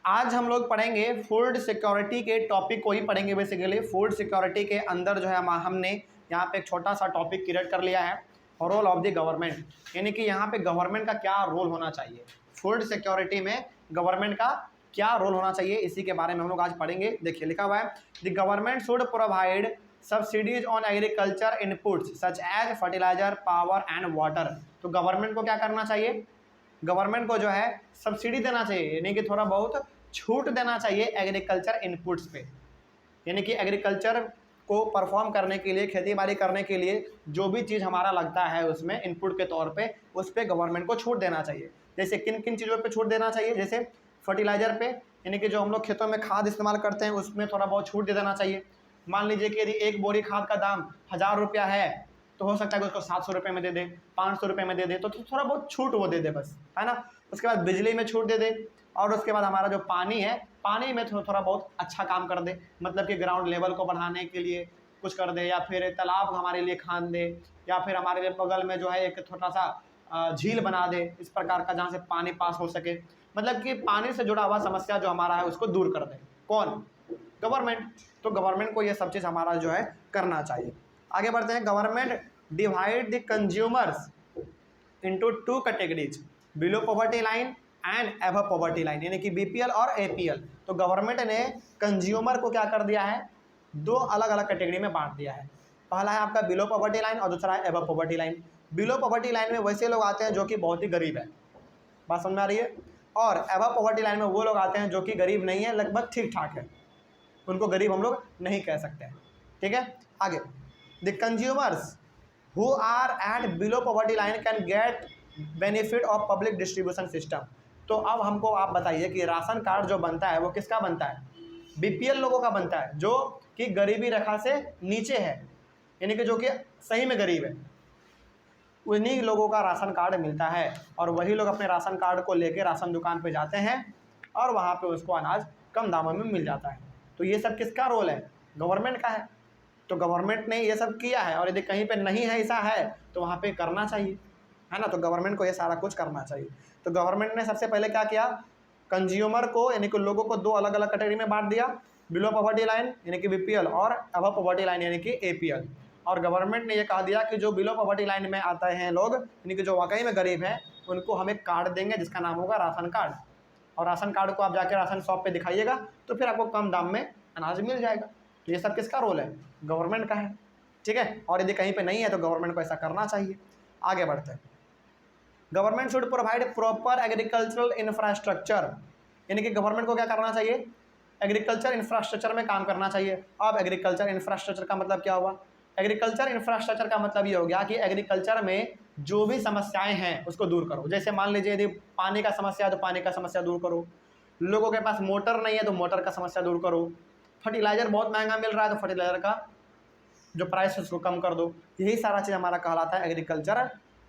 आज हम लोग पढ़ेंगे फूड सिक्योरिटी के टॉपिक को ही पढ़ेंगे। बेसिकली फूड सिक्योरिटी के अंदर जो है हमने यहाँ पे एक छोटा सा टॉपिक क्रिएट कर लिया है, रोल ऑफ द गवर्नमेंट, यानी कि यहाँ पे गवर्नमेंट का क्या रोल होना चाहिए, फूड सिक्योरिटी में गवर्नमेंट का क्या रोल होना चाहिए, इसी के बारे में हम लोग आज पढ़ेंगे। देखिए लिखा हुआ है, the government should provide subsidies on agriculture inputs such as fertiliser, power and water. तो गवर्नमेंट को क्या करना चाहिए, गवर्नमेंट को जो है सब्सिडी देना चाहिए, यानी कि थोड़ा बहुत छूट देना चाहिए एग्रीकल्चर इनपुट्स पे, यानी कि एग्रीकल्चर को परफॉर्म करने के लिए, खेती बाड़ी करने के लिए जो भी चीज़ हमारा लगता है उसमें इनपुट के तौर पे, उस पर गवर्नमेंट को छूट देना चाहिए। जैसे किन किन चीज़ों पे छूट देना चाहिए, जैसे फर्टिलाइजर पे, यानी कि जो हम लोग खेतों में खाद इस्तेमाल करते हैं उसमें थोड़ा बहुत छूट दे देना चाहिए। मान लीजिए कि यदि एक बोरी खाद का दाम 1000 रुपया है तो हो सकता है कि उसको 700 रुपये में दे दे, 500 रुपये में दे दे, तो थोड़ा बहुत छूट वो दे दे बस, है ना। उसके बाद बिजली में छूट दे दे, और उसके बाद हमारा जो पानी है, पानी में थोड़ा बहुत अच्छा काम कर दे, मतलब कि ग्राउंड लेवल को बढ़ाने के लिए कुछ कर दे, या फिर तालाब हमारे लिए खान दे, या फिर हमारे लिए बगल में जो है एक छोटा सा झील बना दे, इस प्रकार का, जहाँ से पानी पास हो सके, मतलब कि पानी से जुड़ा हुआ समस्या जो हमारा है उसको दूर कर दे। कौन? गवर्नमेंट। तो गवर्नमेंट को ये सब चीज़ हमारा जो है करना चाहिए। आगे बढ़ते हैं। Government divide the consumers into 2 categories, below poverty line and above poverty line, यानी कि बीपीएल और एपीएल। तो गवर्नमेंट ने कंज्यूमर को क्या कर दिया है, 2 अलग अलग कैटेगरी में बांट दिया है। पहला है आपका बिलो पॉवर्टी लाइन और दूसरा है above poverty line. Below poverty line में वैसे लोग आते हैं जो कि बहुत ही गरीब है, बात समझ में आ रही है, और अबव पॉवर्टी लाइन में वो लोग आते हैं जो कि गरीब नहीं है, लगभग ठीक ठाक है, उनको गरीब हम लोग नहीं कह सकते हैं। ठीक है, आगे। The consumers who are at below poverty line can get benefit of public distribution system. तो अब हमको आप बताइए कि राशन कार्ड जो बनता है वो किसका बनता है? बीपीएल लोगों का बनता है, जो कि गरीबी रेखा से नीचे है, यानी कि जो कि सही में गरीब है, उन्हीं लोगों का राशन कार्ड मिलता है, और वही लोग अपने राशन कार्ड को लेकर राशन दुकान पे जाते हैं और वहाँ पे उसको अनाज कम दामों में मिल जाता है। तो ये सब किसका रोल है? गवर्नमेंट का है। तो गवर्नमेंट ने ये सब किया है, और यदि कहीं पे नहीं है, ऐसा है तो वहाँ पे करना चाहिए, है ना। तो गवर्नमेंट को ये सारा कुछ करना चाहिए। तो गवर्नमेंट ने सबसे पहले क्या किया, कंज्यूमर को, यानी कि लोगों को 2 अलग अलग कैटेगरी में बांट दिया, बिलो पॉवर्टी लाइन यानी कि बीपीएल और अबव पॉवर्टी लाइन यानी कि एपीएल। और गवर्नमेंट ने ये कहा दिया कि जो बिलो पॉवर्टी लाइन में आते हैं लोग, यानी कि जो वाकई में गरीब हैं, उनको हम एक कार्ड देंगे जिसका नाम होगा राशन कार्ड, और राशन कार्ड को आप जाकर राशन शॉप पे दिखाइएगा तो फिर आपको कम दाम में अनाज मिल जाएगा। तो ये सब किसका रोल है? गवर्नमेंट का है। ठीक है, और यदि कहीं पे नहीं है तो गवर्नमेंट को ऐसा करना चाहिए। आगे बढ़ते हैं। Government should provide proper agricultural infrastructure, यानी कि गवर्नमेंट को क्या करना चाहिए, एग्रीकल्चर इंफ्रास्ट्रक्चर में काम करना चाहिए। अब एग्रीकल्चर इंफ्रास्ट्रक्चर का मतलब क्या हुआ? एग्रीकल्चर इंफ्रास्ट्रक्चर का मतलब ये हो गया कि एग्रीकल्चर में जो भी समस्याएं हैं उसको दूर करो। जैसे मान लीजिए यदि पानी का समस्या है तो पानी का समस्या दूर करो, लोगों के पास मोटर नहीं है तो मोटर का समस्या दूर करो, फर्टिलाइजर बहुत महंगा मिल रहा है तो फर्टिलाइजर का जो प्राइस है उसको कम कर दो। यही सारा चीज़ हमारा कहलाता है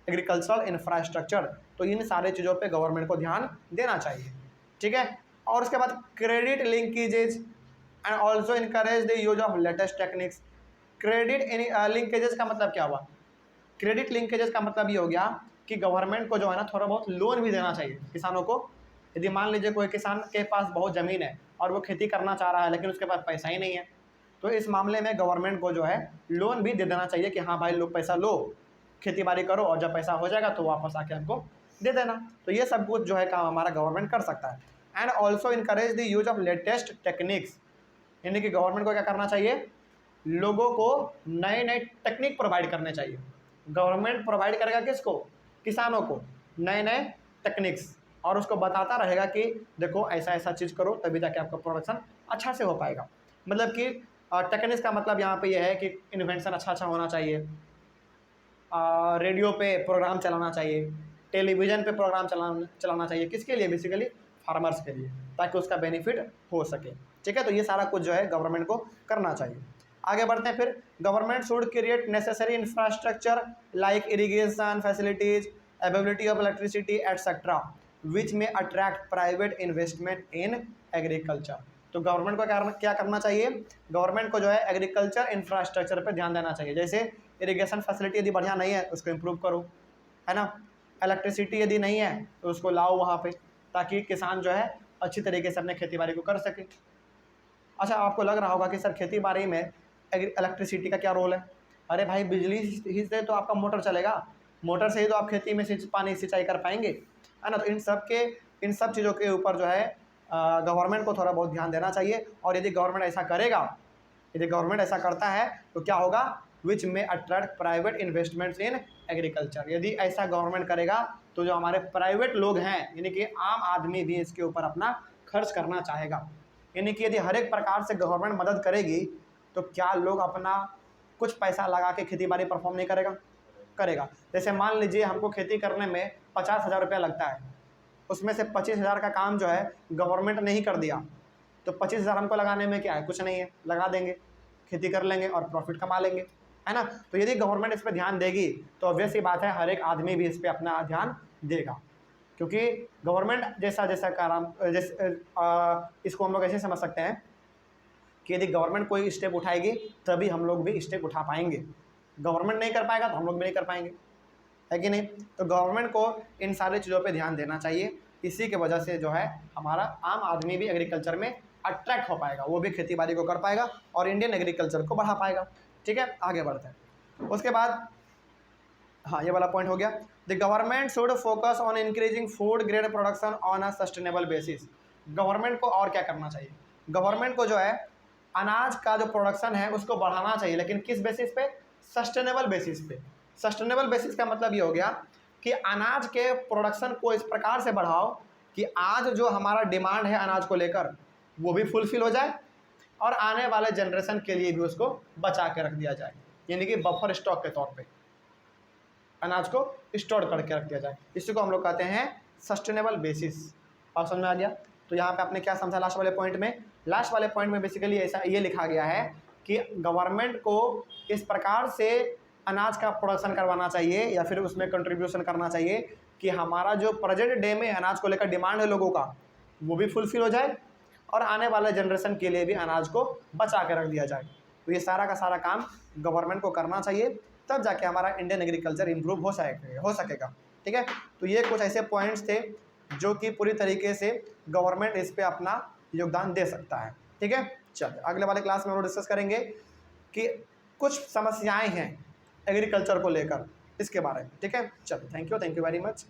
एग्रीकल्चरल इंफ्रास्ट्रक्चर। तो इन सारे चीज़ों पे गवर्नमेंट को ध्यान देना चाहिए। ठीक है, और उसके बाद credit linkages and also encourage the use of latest techniques. Credit linkages का मतलब क्या हुआ? क्रेडिट लिंकेजेस का मतलब ये हो गया कि गवर्नमेंट को जो है ना थोड़ा बहुत लोन भी देना चाहिए किसानों को। यदि मान लीजिए कोई किसान के पास बहुत ज़मीन है और वो खेती करना चाह रहा है लेकिन उसके पास पैसा ही नहीं है, तो इस मामले में गवर्नमेंट को जो है लोन भी दे देना चाहिए कि हाँ भाई लोग पैसा लो, खेती बाड़ी करो, और जब पैसा हो जाएगा तो वापस आके हमको दे देना। तो ये सब कुछ जो है काम हमारा गवर्नमेंट कर सकता है। And also encourage the use of latest techniques, यानी कि गवर्नमेंट को क्या करना चाहिए, लोगों को नए नए टेक्निक प्रोवाइड करने चाहिए। गवर्नमेंट प्रोवाइड करेगा किसको? किसानों को नए नए टेक्निक्स, और उसको बताता रहेगा कि देखो ऐसा ऐसा चीज़ करो तभी जाके आपका प्रोडक्शन अच्छा से हो पाएगा। मतलब कि टेक्निक्स का मतलब यहाँ पे ये है कि इन्वेंशन अच्छा होना चाहिए, रेडियो पे प्रोग्राम चलाना चाहिए, टेलीविज़न पे प्रोग्राम चलाना चाहिए। किसके लिए? बेसिकली फार्मर्स के लिए, ताकि उसका बेनिफिट हो सके। ठीक है, तो ये सारा कुछ जो है गवर्नमेंट को करना चाहिए। आगे बढ़ते हैं फिर। Government should create necessary infrastructure like irrigation facilities, availability of electricity etcetera which may attract private investment in agriculture. तो गवर्नमेंट को क्या करना चाहिए? गवर्नमेंट को जो है एग्रीकल्चर इंफ्रास्ट्रक्चर पर ध्यान देना चाहिए। जैसे इरिगेशन फैसिलिटी यदि बढ़िया नहीं है उसको इम्प्रूव करो, है ना। इलेक्ट्रिसिटी यदि नहीं है तो उसको लाओ वहाँ पे, ताकि किसान जो है अच्छी तरीके से अपने खेती बाड़ी को कर सके। अच्छा, आपको लग रहा होगा कि सर खेती बाड़ी में इलेक्ट्रिसिटी का क्या रोल है? अरे भाई, बिजली ही से तो आपका मोटर चलेगा, मोटर से ही तो आप खेती में पानी सिंचाई कर पाएंगे, है ना। तो इन सब चीज़ों के ऊपर जो है गवर्नमेंट को थोड़ा बहुत ध्यान देना चाहिए। और यदि गवर्नमेंट ऐसा करेगा, यदि गवर्नमेंट ऐसा करता है तो क्या होगा, विच may attract private investments in agriculture. यदि ऐसा गवर्नमेंट करेगा तो जो हमारे प्राइवेट लोग हैं, यानी कि आम आदमी भी इसके ऊपर अपना खर्च करना चाहेगा। यानी कि यदि हर एक प्रकार से गवर्नमेंट मदद करेगी तो क्या लोग अपना कुछ पैसा लगा के खेती बाड़ी परफॉर्म नहीं करेगा। जैसे मान लीजिए हमको खेती करने में 50,000 रुपया लगता है, उसमें से 25,000 का काम जो है गवर्नमेंट ने ही कर दिया, तो 25,000 हमको लगाने में क्या है, कुछ नहीं है, लगा देंगे, खेती कर लेंगे और प्रॉफिट कमा लेंगे, है ना। तो यदि गवर्नमेंट इस पर ध्यान देगी तो ऑब्वियस ही बात है हर एक आदमी भी इस पर अपना ध्यान देगा, क्योंकि गवर्नमेंट जैसा काम इसको हम लोग ऐसे समझ सकते हैं कि यदि गवर्नमेंट कोई स्टेप उठाएगी तभी हम लोग भी स्टेप उठा पाएंगे। गवर्नमेंट नहीं कर पाएगा तो हम लोग भी नहीं कर पाएंगे, है कि नहीं। तो गवर्नमेंट को इन सारी चीज़ों पे ध्यान देना चाहिए। इसी के वजह से जो है हमारा आम आदमी भी एग्रीकल्चर में अट्रैक्ट हो पाएगा, वो भी खेती बाड़ी को कर पाएगा और इंडियन एग्रीकल्चर को बढ़ा पाएगा। ठीक है, आगे बढ़ते हैं। उसके बाद हाँ, ये वाला पॉइंट हो गया। The government should focus on increasing food grade production on a sustainable basis. Government को और क्या करना चाहिए, गवर्नमेंट को जो है अनाज का जो प्रोडक्शन है उसको बढ़ाना चाहिए, लेकिन किस बेसिस पे, सस्टेनेबल बेसिस पे। सस्टेनेबल बेसिस का मतलब ये हो गया कि अनाज के प्रोडक्शन को इस प्रकार से बढ़ाओ कि आज जो हमारा डिमांड है अनाज को लेकर वो भी फुलफिल हो जाए और आने वाले जनरेशन के लिए भी उसको बचा के रख दिया जाए, यानी कि बफर स्टॉक के तौर पे अनाज को स्टोर करके रख दिया जाए। इसी को हम लोग कहते हैं सस्टेनेबल बेसिस। और समझ में आ गया। तो यहाँ पे आपने क्या समझा लास्ट वाले पॉइंट में, लास्ट वाले पॉइंट में बेसिकली ऐसा ये लिखा गया है कि गवर्नमेंट को इस प्रकार से अनाज का प्रोडक्शन करवाना चाहिए या फिर उसमें कंट्रीब्यूशन करना चाहिए कि हमारा जो प्रेजेंट डे में अनाज को लेकर डिमांड है लोगों का वो भी फुलफिल हो जाए और आने वाले जनरेशन के लिए भी अनाज को बचा के रख दिया जाए। तो ये सारा का सारा काम गवर्नमेंट को करना चाहिए, तब जाके हमारा इंडियन एग्रीकल्चर इम्प्रूव हो सकेगा। ठीक है, तो ये कुछ ऐसे पॉइंट्स थे जो कि पूरी तरीके से गवर्नमेंट इस पे अपना योगदान दे सकता है। ठीक है, चलिए अगले वाले क्लास में हम लोग डिस्कस करेंगे कि कुछ समस्याएं हैं एग्रीकल्चर को लेकर, इसके बारे में। ठीक है, चलो थैंक यू वेरी मच।